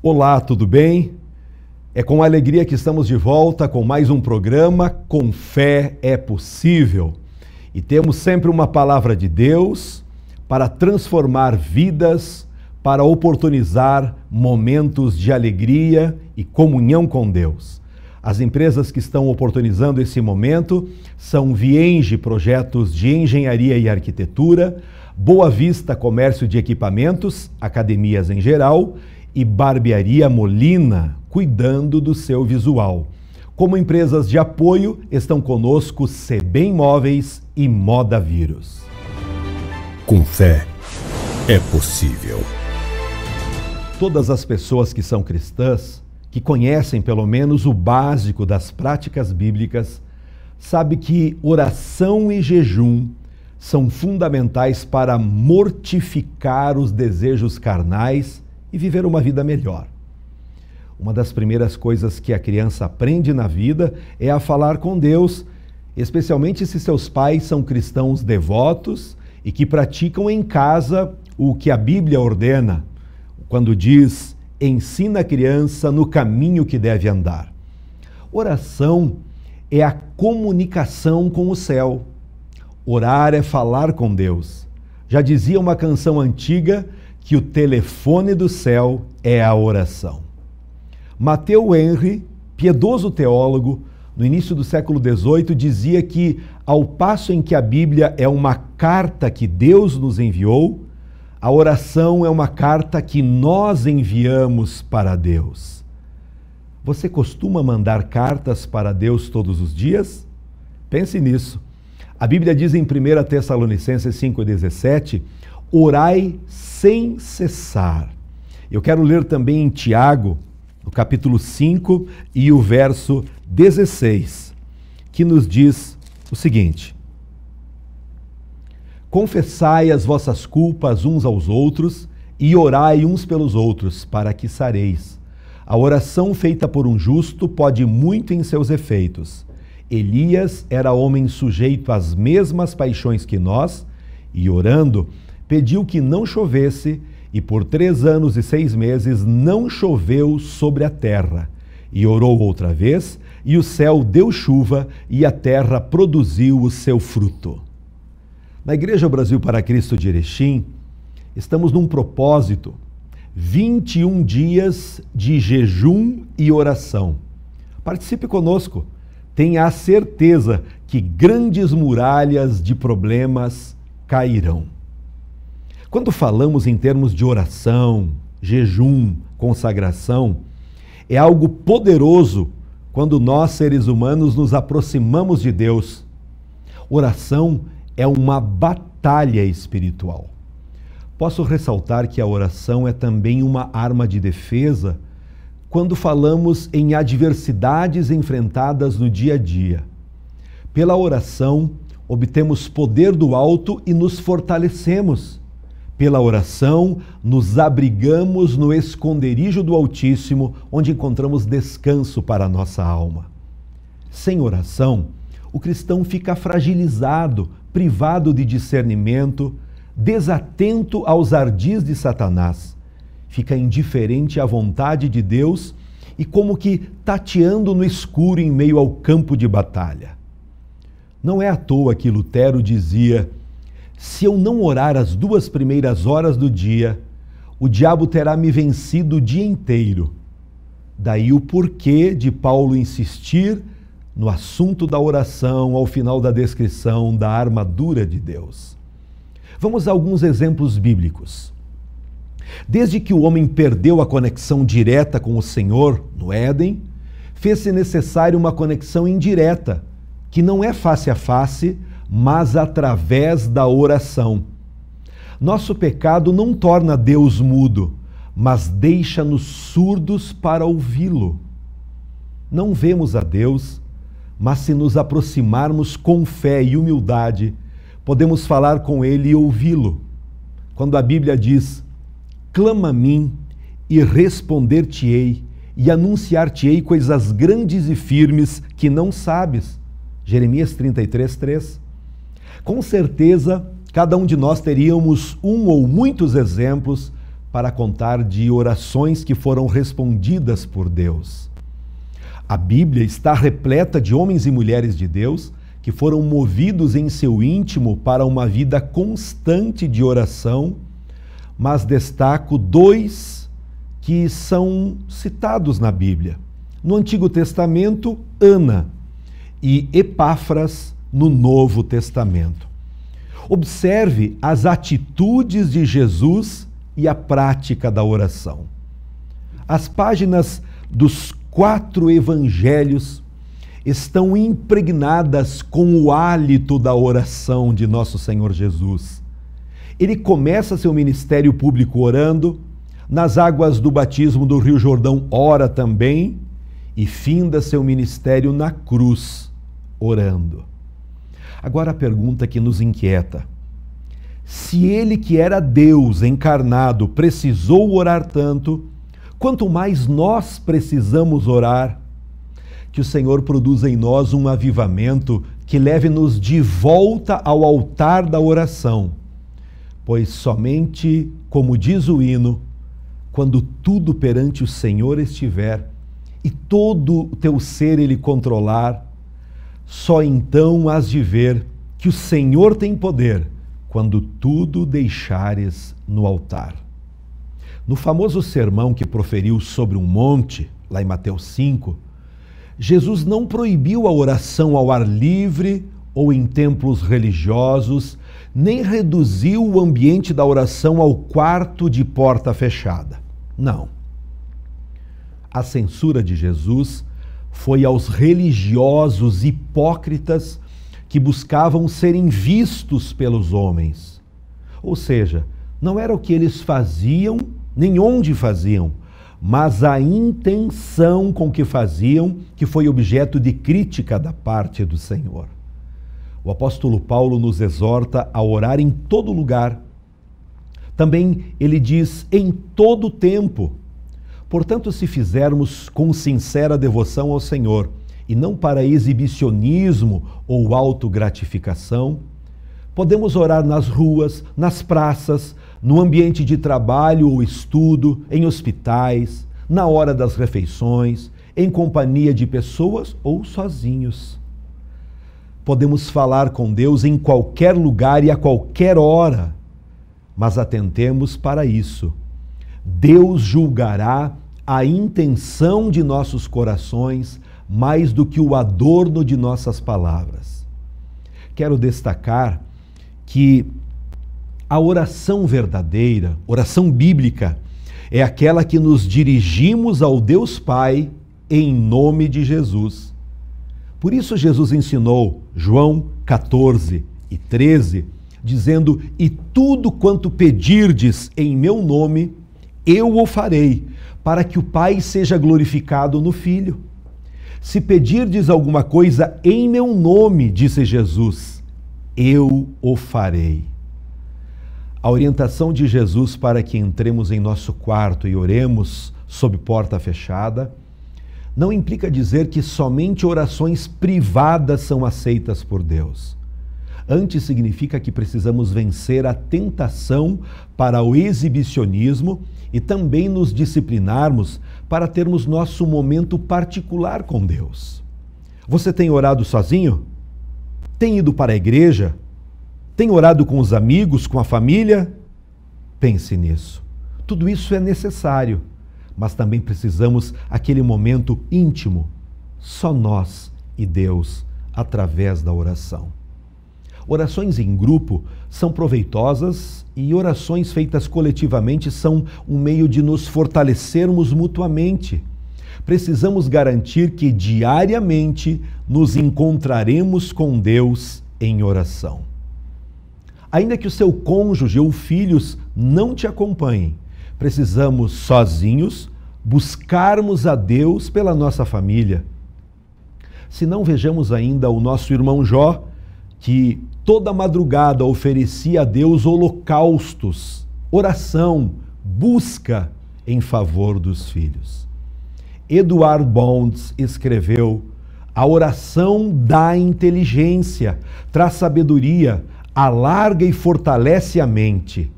Olá, tudo bem? É com alegria que estamos de volta com mais um programa Com Fé é Possível. E temos sempre uma palavra de Deus para transformar vidas, para oportunizar momentos de alegria e comunhão com Deus. As empresas que estão oportunizando esse momento são Vienge Projetos de Engenharia e Arquitetura, Boa Vista Comércio de Equipamentos, academias em geral, e Barbearia Molina, cuidando do seu visual. Como empresas de apoio, estão conosco Sebem Móveis e Moda Vírus. Com fé é possível. Todas as pessoas que são cristãs, que conhecem pelo menos o básico das práticas bíblicas, sabem que oração e jejum são fundamentais para mortificar os desejos carnais e viver uma vida melhor. Uma das primeiras coisas que a criança aprende na vida é a falar com Deus, especialmente se seus pais são cristãos devotos e que praticam em casa o que a Bíblia ordena, quando diz: ensina a criança no caminho que deve andar. Oração é a comunicação com o céu. Orar é falar com Deus. Já dizia uma canção antiga que o telefone do céu é a oração. Matteo Henry, piedoso teólogo, no início do século XVIII, dizia que, ao passo em que a Bíblia é uma carta que Deus nos enviou, a oração é uma carta que nós enviamos para Deus. Você costuma mandar cartas para Deus todos os dias? Pense nisso. A Bíblia diz em 1 Tessalonicenses 5,17, orai sem cessar. Eu quero ler também em Tiago, no capítulo 5 e o verso 16, que nos diz o seguinte: confessai as vossas culpas uns aos outros e orai uns pelos outros, para que sareis. A oração feita por um justo pode muito em seus efeitos. Elias era homem sujeito às mesmas paixões que nós, e orando, pediu que não chovesse, e por 3 anos e 6 meses não choveu sobre a terra. E orou outra vez, e o céu deu chuva, e a terra produziu o seu fruto. Na Igreja Brasil para Cristo de Erechim, estamos num propósito, 21 dias de jejum e oração. Participe conosco. Tenha a certeza que grandes muralhas de problemas cairão. Quando falamos em termos de oração, jejum, consagração, é algo poderoso quando nós, seres humanos, nos aproximamos de Deus. Oração é uma batalha espiritual. Posso ressaltar que a oração é também uma arma de defesa quando falamos em adversidades enfrentadas no dia a dia. Pela oração, obtemos poder do alto e nos fortalecemos. Pela oração, nos abrigamos no esconderijo do Altíssimo, onde encontramos descanso para a nossa alma. Sem oração, o cristão fica fragilizado, privado de discernimento, desatento aos ardis de Satanás. Fica indiferente à vontade de Deus e como que tateando no escuro em meio ao campo de batalha. Não é à toa que Lutero dizia: se eu não orar as 2 primeiras horas do dia, o diabo terá me vencido o dia inteiro. Daí o porquê de Paulo insistir no assunto da oração ao final da descrição da armadura de Deus. Vamos a alguns exemplos bíblicos. Desde que o homem perdeu a conexão direta com o Senhor no Éden, fez-se necessário uma conexão indireta, que não é face a face, mas através da oração. Nosso pecado não torna Deus mudo, mas deixa-nos surdos para ouvi-lo. Não vemos a Deus, mas se nos aproximarmos com fé e humildade, podemos falar com Ele e ouvi-lo. Quando a Bíblia diz: clama a mim e responder-te-ei e anunciar-te-ei coisas grandes e firmes que não sabes. Jeremias 33:3. Com certeza, cada um de nós teríamos um ou muitos exemplos para contar de orações que foram respondidas por Deus. A Bíblia está repleta de homens e mulheres de Deus que foram movidos em seu íntimo para uma vida constante de oração, mas destaco 2 que são citados na Bíblia. No Antigo Testamento, Ana, e Epáfras no Novo Testamento. Observe as atitudes de Jesus e a prática da oração. As páginas dos 4 evangelhos estão impregnadas com o hálito da oração de nosso Senhor Jesus. Ele começa seu ministério público orando, nas águas do batismo do Rio Jordão ora também, e finda seu ministério na cruz, orando. Agora a pergunta que nos inquieta: se ele que era Deus encarnado precisou orar tanto, quanto mais nós precisamos orar, que o Senhor produza em nós um avivamento que leve-nos de volta ao altar da oração, pois somente, como diz o hino, quando tudo perante o Senhor estiver e todo o teu ser ele controlar, só então hás de ver que o Senhor tem poder quando tudo deixares no altar. No famoso sermão que proferiu sobre um monte, lá em Mateus 5, Jesus não proibiu a oração ao ar livre ou em templos religiosos, nem reduziu o ambiente da oração ao quarto de porta fechada. Não. A censura de Jesus foi aos religiosos hipócritas que buscavam serem vistos pelos homens. Ou seja, não era o que eles faziam, nem onde faziam, mas a intenção com que faziam, que foi objeto de crítica da parte do Senhor. O apóstolo Paulo nos exorta a orar em todo lugar. Também ele diz em todo tempo. Portanto, se fizermos com sincera devoção ao Senhor, e não para exibicionismo ou autogratificação, podemos orar nas ruas, nas praças, no ambiente de trabalho ou estudo, em hospitais, na hora das refeições, em companhia de pessoas ou sozinhos. Podemos falar com Deus em qualquer lugar e a qualquer hora, mas atentemos para isso. Deus julgará a intenção de nossos corações mais do que o adorno de nossas palavras. Quero destacar que a oração verdadeira, oração bíblica, é aquela que nos dirigimos ao Deus Pai em nome de Jesus. Por isso Jesus ensinou, João 14:13, dizendo: e tudo quanto pedirdes em meu nome, eu o farei, para que o Pai seja glorificado no Filho. Se pedirdes alguma coisa em meu nome, disse Jesus, eu o farei. A orientação de Jesus para que entremos em nosso quarto e oremos sob porta fechada não implica dizer que somente orações privadas são aceitas por Deus. Antes significa que precisamos vencer a tentação para o exibicionismo e também nos disciplinarmos para termos nosso momento particular com Deus. Você tem orado sozinho? Tem ido para a igreja? Tem orado com os amigos, com a família? Pense nisso. Tudo isso é necessário, mas também precisamos aquele momento íntimo, só nós e Deus, através da oração. Orações em grupo são proveitosas e orações feitas coletivamente são um meio de nos fortalecermos mutuamente. Precisamos garantir que diariamente nos encontraremos com Deus em oração. Ainda que o seu cônjuge ou filhos não te acompanhem, precisamos sozinhos buscarmos a Deus pela nossa família. Se não, vejamos ainda o nosso irmão Jó, que toda madrugada oferecia a Deus holocaustos, oração, busca em favor dos filhos. Edward Bonds escreveu: a oração dá inteligência, traz sabedoria, alarga e fortalece a mente.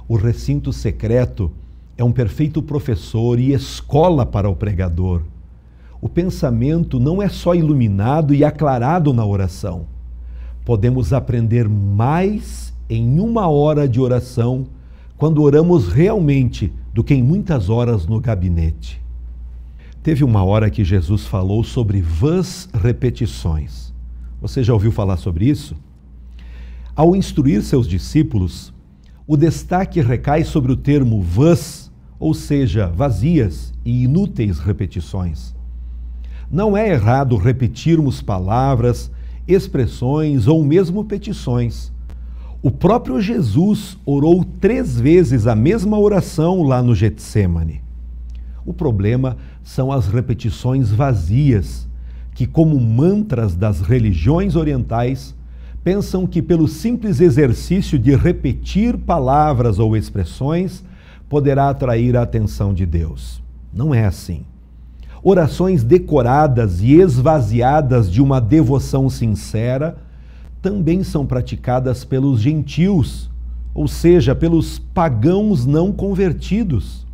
O recinto secreto é um perfeito professor e escola para o pregador. O pensamento não é só iluminado e aclarado na oração. Podemos aprender mais em 1 hora de oração, quando oramos realmente, do que em muitas horas no gabinete. Teve uma hora que Jesus falou sobre vãs repetições. Você já ouviu falar sobre isso? Ao instruir seus discípulos, o destaque recai sobre o termo vãs, ou seja, vazias e inúteis repetições. Não é errado repetirmos palavras, expressões ou mesmo petições. O próprio Jesus orou 3 vezes a mesma oração lá no Getsêmani. O problema são as repetições vazias, que, como mantras das religiões orientais, pensam que pelo simples exercício de repetir palavras ou expressões poderá atrair a atenção de Deus. Não é assim. Orações decoradas e esvaziadas de uma devoção sincera também são praticadas pelos gentios, ou seja, pelos pagãos não convertidos.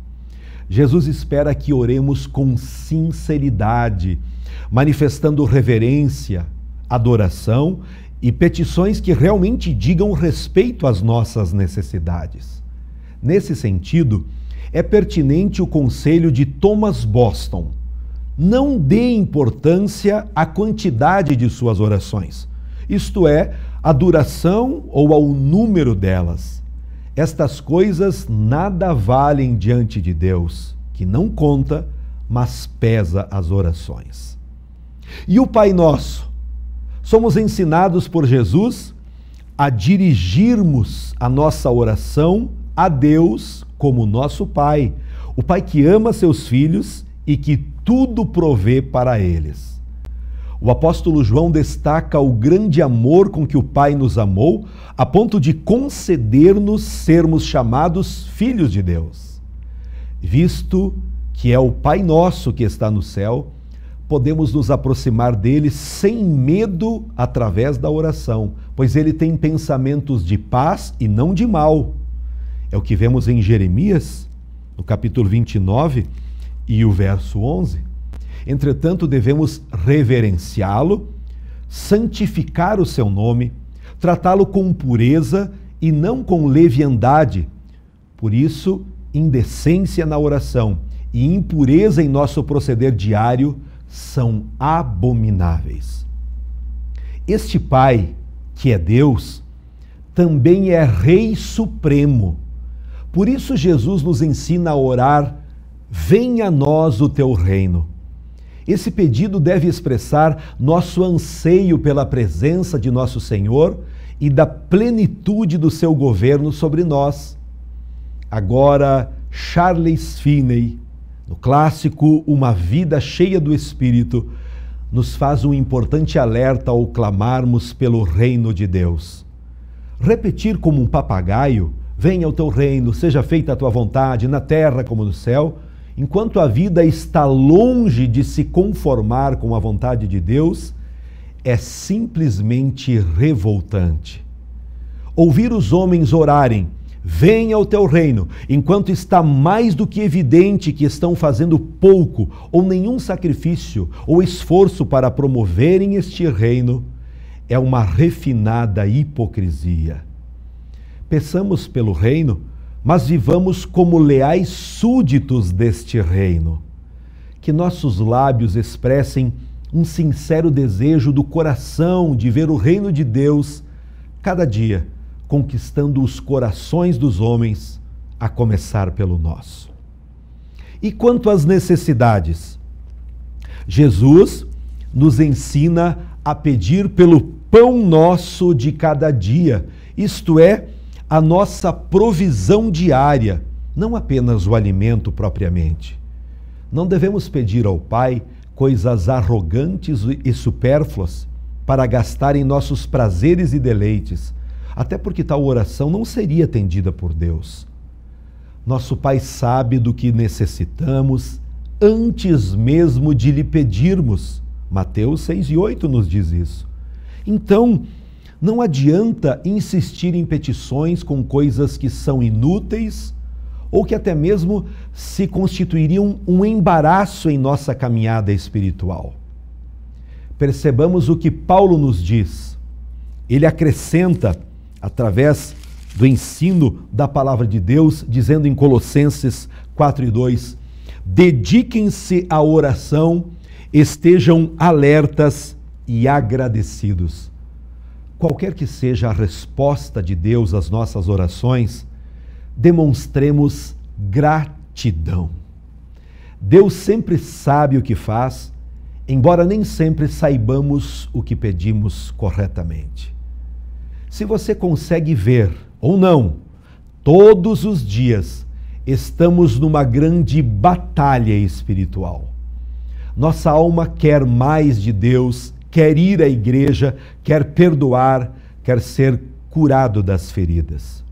Jesus espera que oremos com sinceridade, manifestando reverência, adoração e petições que realmente digam respeito às nossas necessidades. Nesse sentido, é pertinente o conselho de Thomas Boston: não dê importância à quantidade de suas orações, isto é, à duração ou ao número delas. Estas coisas nada valem diante de Deus, que não conta, mas pesa as orações. E o Pai Nosso? Somos ensinados por Jesus a dirigirmos a nossa oração a Deus como nosso Pai, o Pai que ama seus filhos e que tudo provê para eles. O apóstolo João destaca o grande amor com que o Pai nos amou, a ponto de conceder-nos sermos chamados filhos de Deus. Visto que é o Pai Nosso que está no céu, podemos nos aproximar dele sem medo através da oração, pois ele tem pensamentos de paz e não de mal. É o que vemos em Jeremias, no capítulo 29 e o verso 11. Entretanto, devemos reverenciá-lo, santificar o seu nome, tratá-lo com pureza e não com leviandade. Por isso, indecência na oração e impureza em nosso proceder diário são abomináveis. Este Pai, que é Deus, também é Rei Supremo. Por isso, Jesus nos ensina a orar: venha a nós o teu reino. Esse pedido deve expressar nosso anseio pela presença de nosso Senhor e da plenitude do seu governo sobre nós. Agora, Charles Finney, no clássico Uma Vida Cheia do Espírito, nos faz um importante alerta ao clamarmos pelo reino de Deus. Repetir como um papagaio: venha o teu reino, seja feita a tua vontade, na terra como no céu, enquanto a vida está longe de se conformar com a vontade de Deus, é simplesmente revoltante. Ouvir os homens orarem: venha o teu reino, enquanto está mais do que evidente que estão fazendo pouco ou nenhum sacrifício ou esforço para promoverem este reino, é uma refinada hipocrisia. Peçamos pelo reino, mas vivamos como leais súditos deste reino. Que nossos lábios expressem um sincero desejo do coração de ver o reino de Deus cada dia conquistando os corações dos homens, a começar pelo nosso. E quanto às necessidades? Jesus nos ensina a pedir pelo pão nosso de cada dia, isto é, a nossa provisão diária, não apenas o alimento propriamente. Não devemos pedir ao Pai coisas arrogantes e supérfluas para gastar em nossos prazeres e deleites, até porque tal oração não seria atendida por Deus. Nosso Pai sabe do que necessitamos antes mesmo de lhe pedirmos. Mateus 6:8 nos diz isso. Então, não adianta insistir em petições com coisas que são inúteis ou que até mesmo se constituiriam um embaraço em nossa caminhada espiritual. Percebamos o que Paulo nos diz. Ele acrescenta, através do ensino da palavra de Deus, dizendo em Colossenses 4:2, dediquem-se à oração, estejam alertas e agradecidos. Qualquer que seja a resposta de Deus às nossas orações, demonstremos gratidão. Deus sempre sabe o que faz, embora nem sempre saibamos o que pedimos corretamente. Se você consegue ver, ou não, todos os dias estamos numa grande batalha espiritual. Nossa alma quer mais de Deus, quer ir à igreja, quer perdoar, quer ser curado das feridas.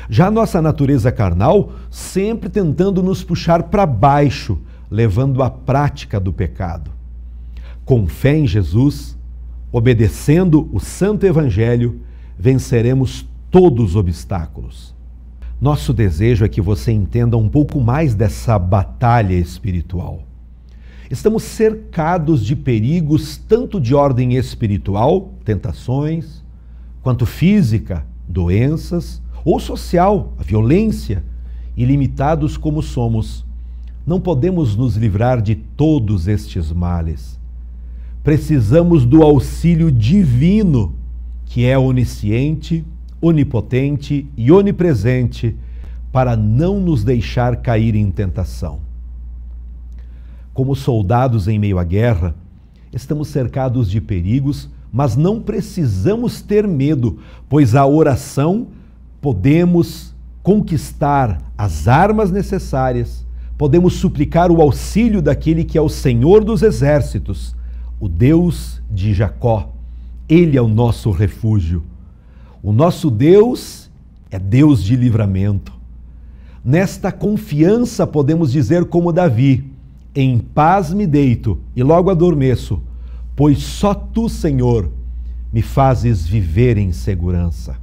Já nossa natureza carnal, sempre tentando nos puxar para baixo, levando à prática do pecado. Com fé em Jesus, obedecendo o Santo Evangelho, venceremos todos os obstáculos. Nosso desejo é que você entenda um pouco mais dessa batalha espiritual. Estamos cercados de perigos, tanto de ordem espiritual, tentações, quanto física, doenças, ou social, a violência, e limitados como somos, não podemos nos livrar de todos estes males. Precisamos do auxílio divino, que é onisciente, onipotente e onipresente, para não nos deixar cair em tentação. Como soldados em meio à guerra, estamos cercados de perigos, mas não precisamos ter medo, pois a oração podemos conquistar as armas necessárias, podemos suplicar o auxílio daquele que é o Senhor dos exércitos, o Deus de Jacó. Ele é o nosso refúgio. O nosso Deus é Deus de livramento. Nesta confiança podemos dizer como Davi: em paz me deito e logo adormeço, pois só tu, Senhor, me fazes viver em segurança.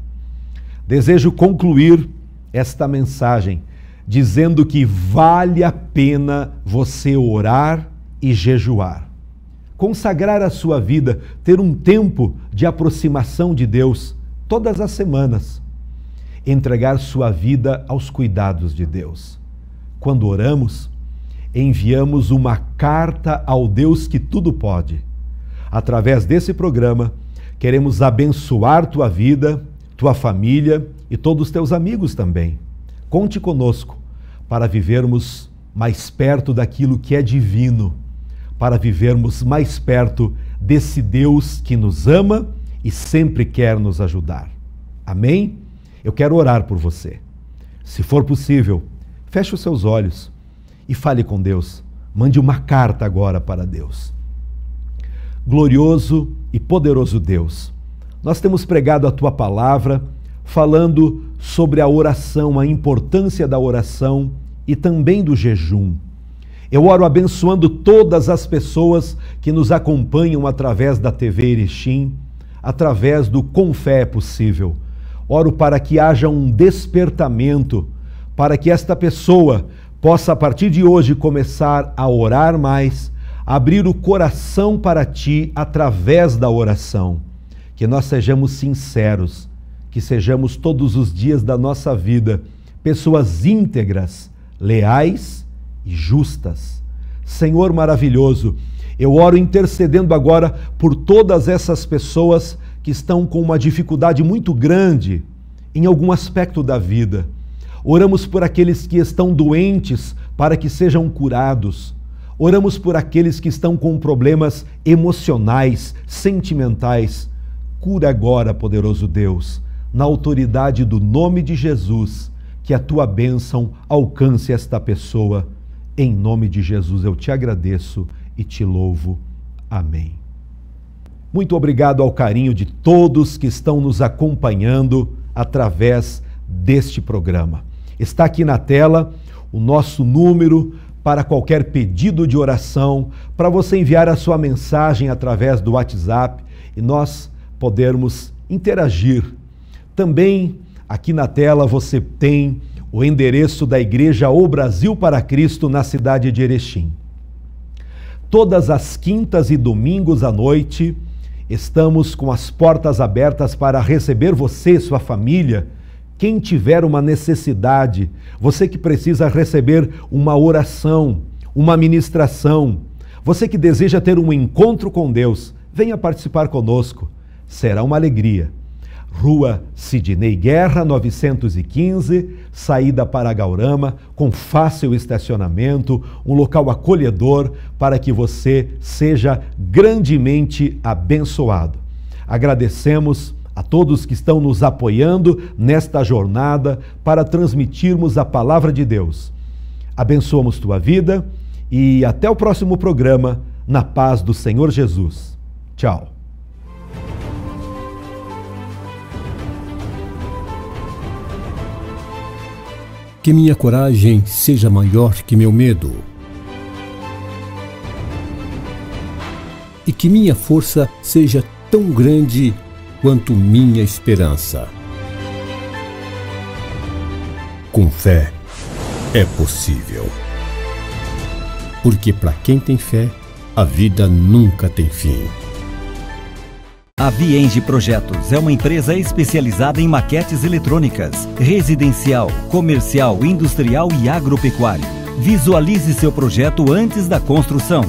Desejo concluir esta mensagem dizendo que vale a pena você orar e jejuar. Consagrar a sua vida, ter um tempo de aproximação de Deus todas as semanas. Entregar sua vida aos cuidados de Deus. Quando oramos, enviamos uma carta ao Deus que tudo pode. Através desse programa, queremos abençoar tua vida, tua família e todos os teus amigos também. Conte conosco para vivermos mais perto daquilo que é divino, para vivermos mais perto desse Deus que nos ama e sempre quer nos ajudar. Amém? Eu quero orar por você. Se for possível, feche os seus olhos e fale com Deus. Mande uma carta agora para Deus. Glorioso e poderoso Deus, nós temos pregado a Tua palavra, falando sobre a oração, a importância da oração e também do jejum. Eu oro abençoando todas as pessoas que nos acompanham através da TV Erechim, através do Com Fé é Possível. Oro para que haja um despertamento, para que esta pessoa possa, a partir de hoje, começar a orar mais, abrir o coração para Ti através da oração. Que nós sejamos sinceros, que sejamos todos os dias da nossa vida pessoas íntegras, leais e justas. Senhor maravilhoso, eu oro intercedendo agora por todas essas pessoas que estão com uma dificuldade muito grande em algum aspecto da vida. Oramos por aqueles que estão doentes para que sejam curados. Oramos por aqueles que estão com problemas emocionais, sentimentais. Cura agora, poderoso Deus, na autoridade do nome de Jesus, que a Tua bênção alcance esta pessoa. Em nome de Jesus eu te agradeço e te louvo. Amém. Muito obrigado ao carinho de todos que estão nos acompanhando através deste programa. Está aqui na tela o nosso número para qualquer pedido de oração, para você enviar a sua mensagem através do WhatsApp e nós podermos interagir. Também aqui na tela você tem o endereço da Igreja O Brasil para Cristo na cidade de Erechim. Todas as quintas e domingos à noite, estamos com as portas abertas para receber você e sua família. Quem tiver uma necessidade, você que precisa receber uma oração, uma ministração, você que deseja ter um encontro com Deus, venha participar conosco. Será uma alegria. Rua Sidney Guerra, 915, saída para Gaurama, com fácil estacionamento, um local acolhedor para que você seja grandemente abençoado. Agradecemos a todos que estão nos apoiando nesta jornada para transmitirmos a palavra de Deus. Abençoamos tua vida e até o próximo programa, na paz do Senhor Jesus. Tchau. Que minha coragem seja maior que meu medo. E que minha força seja tão grande quanto minha esperança. Com fé é possível. Porque para quem tem fé, a vida nunca tem fim. A Vienge Projetos é uma empresa especializada em maquetes eletrônicas, residencial, comercial, industrial e agropecuário. Visualize seu projeto antes da construção.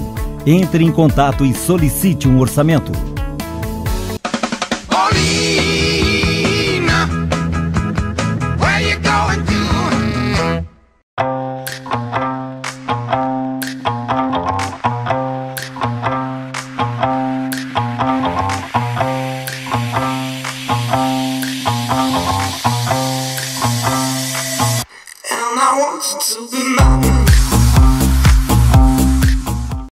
Entre em contato e solicite um orçamento.